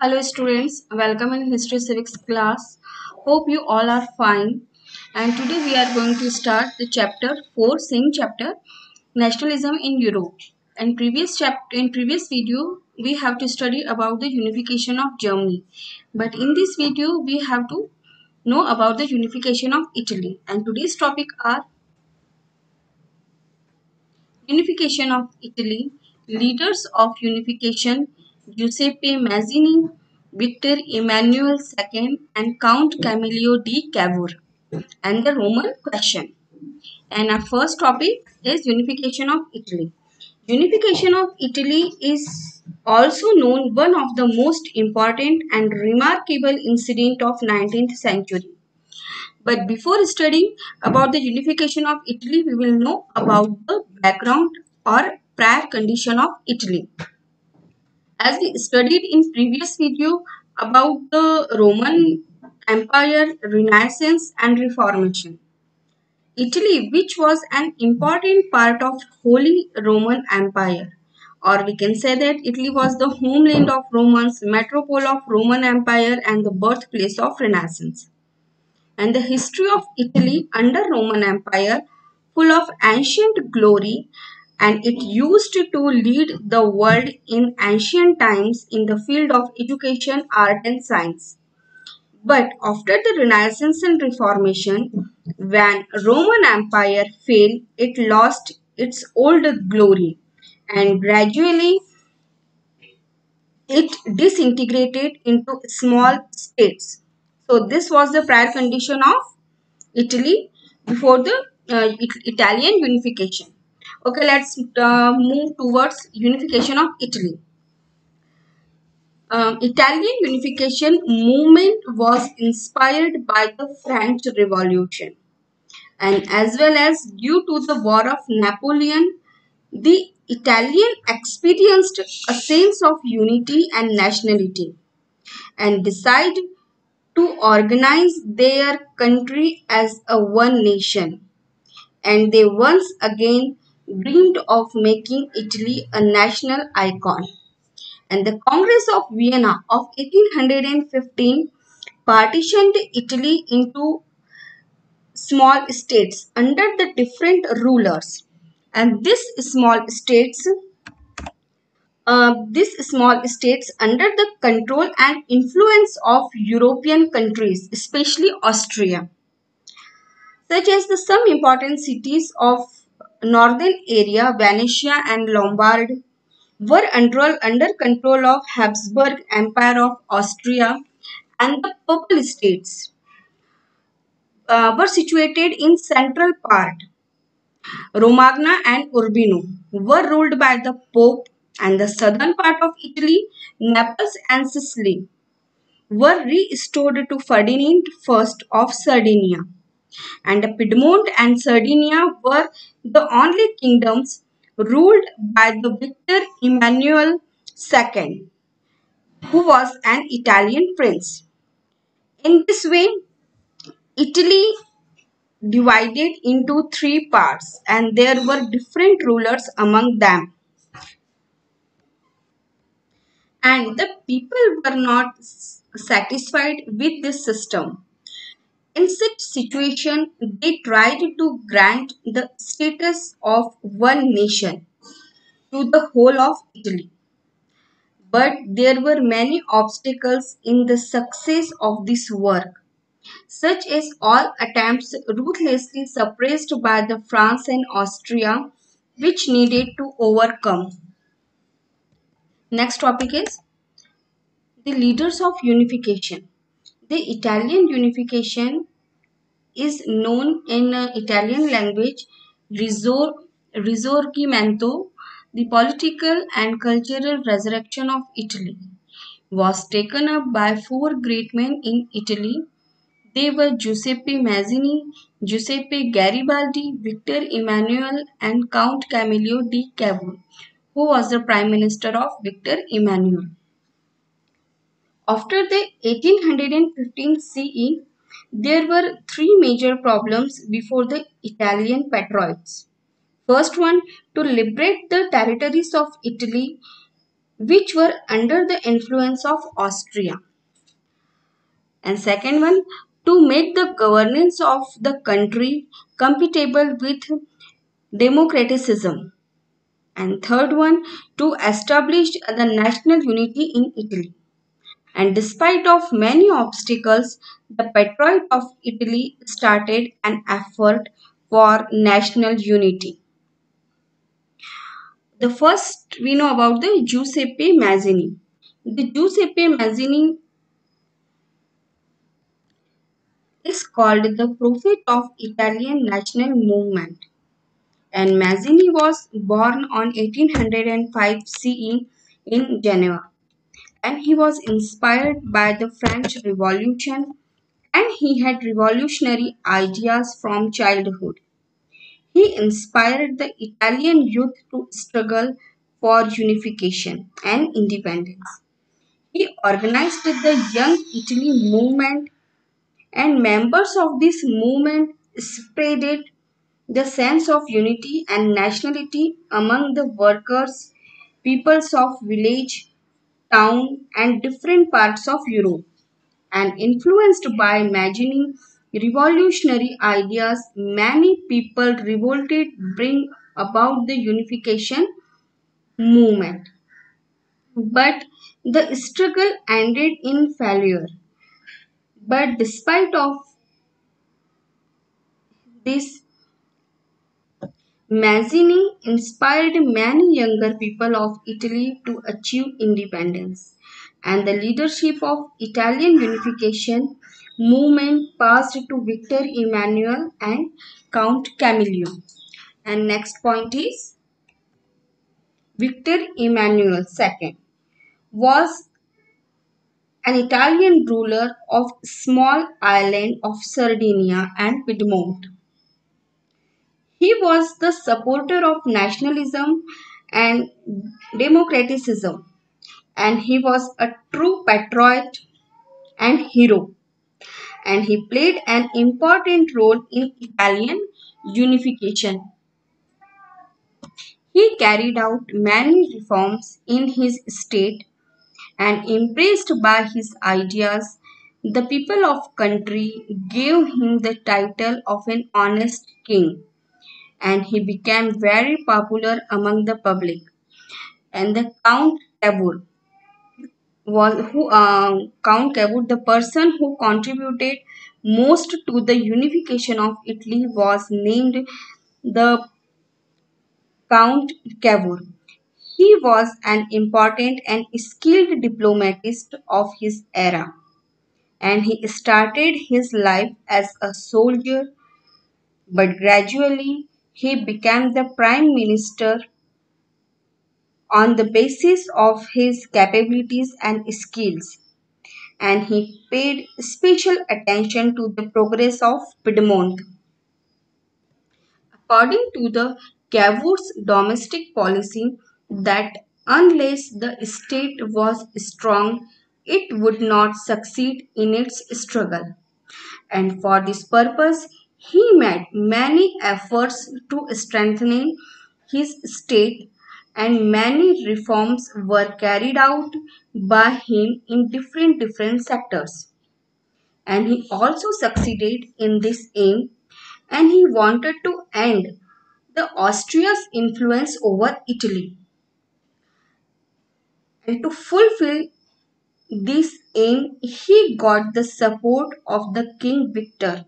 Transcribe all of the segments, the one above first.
Hello students, welcome in History Civics class. Hope you all are fine. And today we are going to start the chapter 4, same chapter, Nationalism in Europe. In previous video, we have to study about the unification of Germany. But in this video, we have to know about the unification of Italy. And today's topic are unification of Italy, leaders of unification, Giuseppe Mazzini, Victor Emmanuel II, and Count Camillo di Cavour, and the Roman question. And our first topic is unification of Italy. Unification of Italy is also known one of the most important and remarkable incident of 19th century. But before studying about the unification of Italy, we will know about the background or prior condition of Italy. As we studied in previous video about the Roman Empire, Renaissance and Reformation. Italy, which was an important part of Holy Roman Empire, or we can say that Italy was the homeland of Romans, metropole of Roman Empire and the birthplace of Renaissance. And the history of Italy under Roman Empire full of ancient glory, and it used to lead the world in ancient times in the field of education, art and science. But after the Renaissance and Reformation, when Roman Empire failed, it lost its old glory and gradually it disintegrated into small states. So this was the prior condition of Italy before the Italian unification. Okay, let's move towards unification of Italy. Italian unification movement was inspired by the French Revolution, and as well as due to the War of Napoleon, the Italian experienced a sense of unity and nationality and decided to organize their country as a one nation. And they once again dreamed of making Italy a national icon. And the Congress of Vienna of 1815 partitioned Italy into small states under the different rulers. And these small states under the control and influence of European countries, especially Austria, such as the some important cities of northern area, Venetia and Lombard, were under control of Habsburg Empire of Austria, and the Papal States were situated in central part. Romagna and Urbino were ruled by the Pope, and the southern part of Italy, Naples and Sicily, were restored to Ferdinand I of Sardinia. And Piedmont and Sardinia were the only kingdoms ruled by the Victor Emmanuel II, who was an Italian prince. In this way, Italy divided into three parts and there were different rulers among them. And the people were not satisfied with this system. In such situation, they tried to grant the status of one nation to the whole of Italy. But there were many obstacles in the success of this work, such as all attempts ruthlessly suppressed by the France and Austria, which needed to overcome. Next topic is the leaders of unification. The Italian unification is known in Italian language Risorgimento. The political and cultural resurrection of Italy was taken up by four great men in Italy. They were Giuseppe Mazzini, Giuseppe Garibaldi, Victor Emmanuel and Count Camillo di Cavour, who was the Prime Minister of Victor Emmanuel. After the 1815 CE, there were three major problems before the Italian patriots. First one, to liberate the territories of Italy which were under the influence of Austria. And second one, to make the governance of the country compatible with democraticism. And third one, to establish the national unity in Italy. And despite of many obstacles, the Patriot of Italy started an effort for national unity. The first we know about the Giuseppe Mazzini. The Giuseppe Mazzini is called the prophet of Italian national movement, and Mazzini was born on 1805 CE in Genoa, and he was inspired by the French Revolution, and he had revolutionary ideas from childhood. He inspired the Italian youth to struggle for unification and independence. He organized the Young Italy movement, and members of this movement spreaded the sense of unity and nationality among the workers, peoples of village, town, and different parts of Europe. And influenced by imagining revolutionary ideas, many people revolted bring about the unification movement. But the struggle ended in failure. But despite of this, Mazzini inspired many younger people of Italy to achieve independence, and the leadership of Italian unification movement passed to Victor Emmanuel and Count Camillo. And next point is Victor Emmanuel II was an Italian ruler of small island of Sardinia and Piedmont. He was the supporter of nationalism and democraticism, and he was a true patriot and hero, and he played an important role in Italian unification. He carried out many reforms in his state, and impressed by his ideas, the people of country gave him the title of an honest king, and he became very popular among the public. And the Count Cavour, the person who contributed most to the unification of Italy, was named the Count Cavour. He was an important and skilled diplomatist of his era, and he started his life as a soldier, but gradually he became the prime minister on the basis of his capabilities and skills, and he paid special attention to the progress of Piedmont. According to the Cavour's domestic policy, that unless the state was strong, it would not succeed in its struggle. And for this purpose, he made many efforts to strengthen his state, and many reforms were carried out by him in different sectors. And he also succeeded in this aim, and he wanted to end the Austria's influence over Italy. And to fulfill this aim, he got the support of the King Victor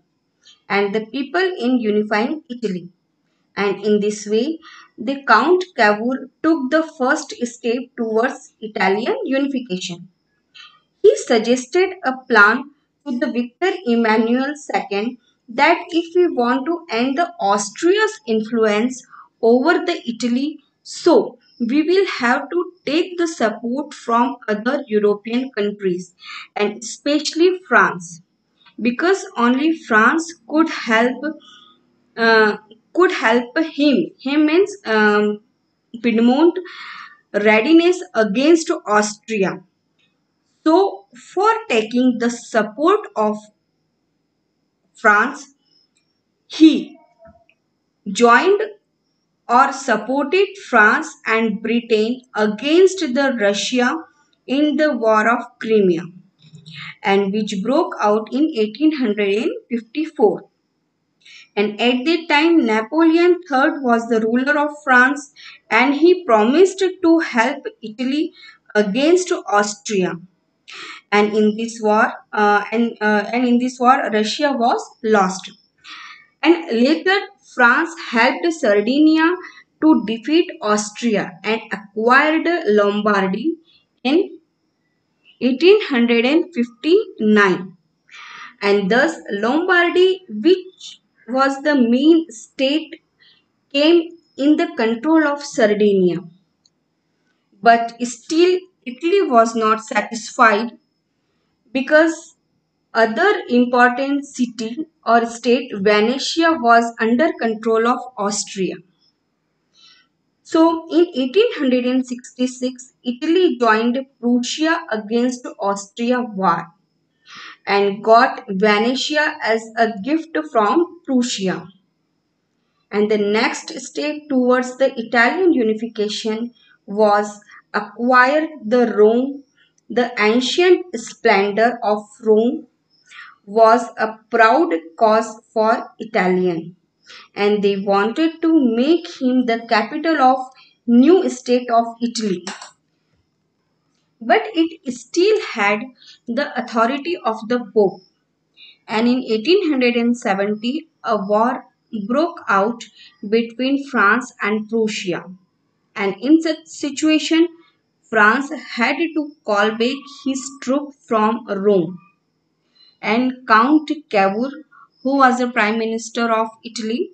and the people in unifying Italy. And in this way, the Count Cavour took the first step towards Italian unification. He suggested a plan to the Victor Emmanuel II that if we want to end the Austria's influence over the Italy, so we will have to take the support from other European countries, and especially France, because only France uh, could help him. Him means Piedmont readiness against Austria. So, for taking the support of France, he joined or supported France and Britain against the Russia in the War of Crimea, and which broke out in 1854. And at that time, Napoleon III was the ruler of France, and he promised to help Italy against Austria. And in this war, Russia was lost. And later, France helped Sardinia to defeat Austria and acquired Lombardy in 1859. And thus, Lombardy, which was the main state, came in the control of Sardinia. But still, Italy was not satisfied because other important city or state, Venetia, was under control of Austria. So in 1866, Italy joined Prussia against Austria war and got Venetia as a gift from Prussia. And the next step towards the Italian unification was acquire the Rome. The ancient splendor of Rome was a proud cause for Italian, and they wanted to make him the capital of new state of Italy. But it still had the authority of the Pope, and in 1870 a war broke out between France and Prussia. And in such situation, France had to call back his troops from Rome. And Count Cavour, who was the Prime Minister of Italy,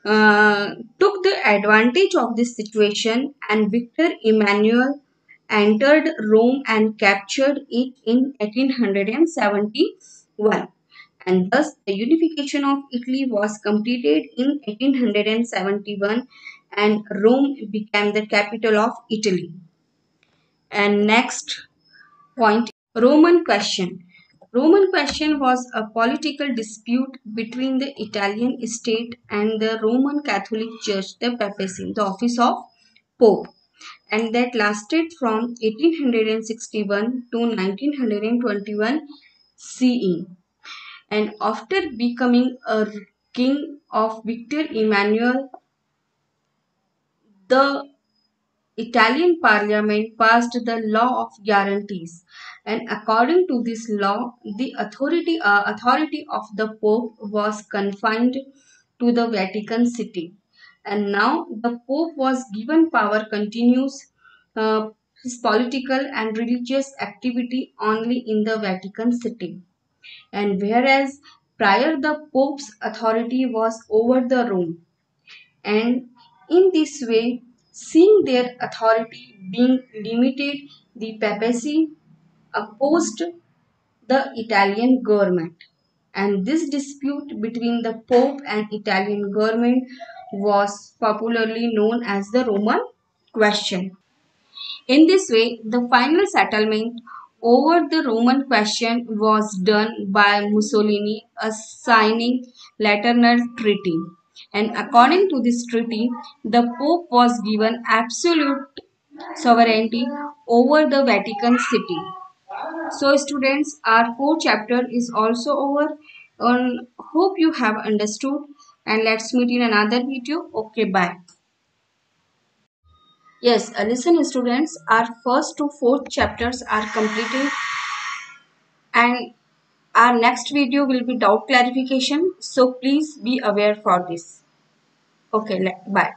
took the advantage of this situation, and Victor Emmanuel entered Rome and captured it in 1871. And thus the unification of Italy was completed in 1871 and Rome became the capital of Italy. And next point, Roman question. Roman question was a political dispute between the Italian state and the Roman Catholic Church, the papacy, the office of Pope, and that lasted from 1861 to 1921 CE. And after becoming a king of Victor Emmanuel, the Italian parliament passed the law of guarantees, and according to this law, the authority of the Pope was confined to the Vatican City, and now the Pope was given power continues his political and religious activity only in the Vatican City, and whereas prior the Pope's authority was over the Rome, and in this way, seeing their authority being limited, the papacy opposed the Italian government. And this dispute between the Pope and Italian government was popularly known as the Roman question. In this way, the final settlement over the Roman question was done by Mussolini, signing Lateran Treaty. And according to this treaty, the Pope was given absolute sovereignty over the Vatican City. So, students, our fourth chapter is also over. Hope you have understood, and let's meet in another video. Okay, bye. Yes, listen students, our first to fourth chapters are completed and our next video will be doubt clarification. So please be aware for this. Okay, bye.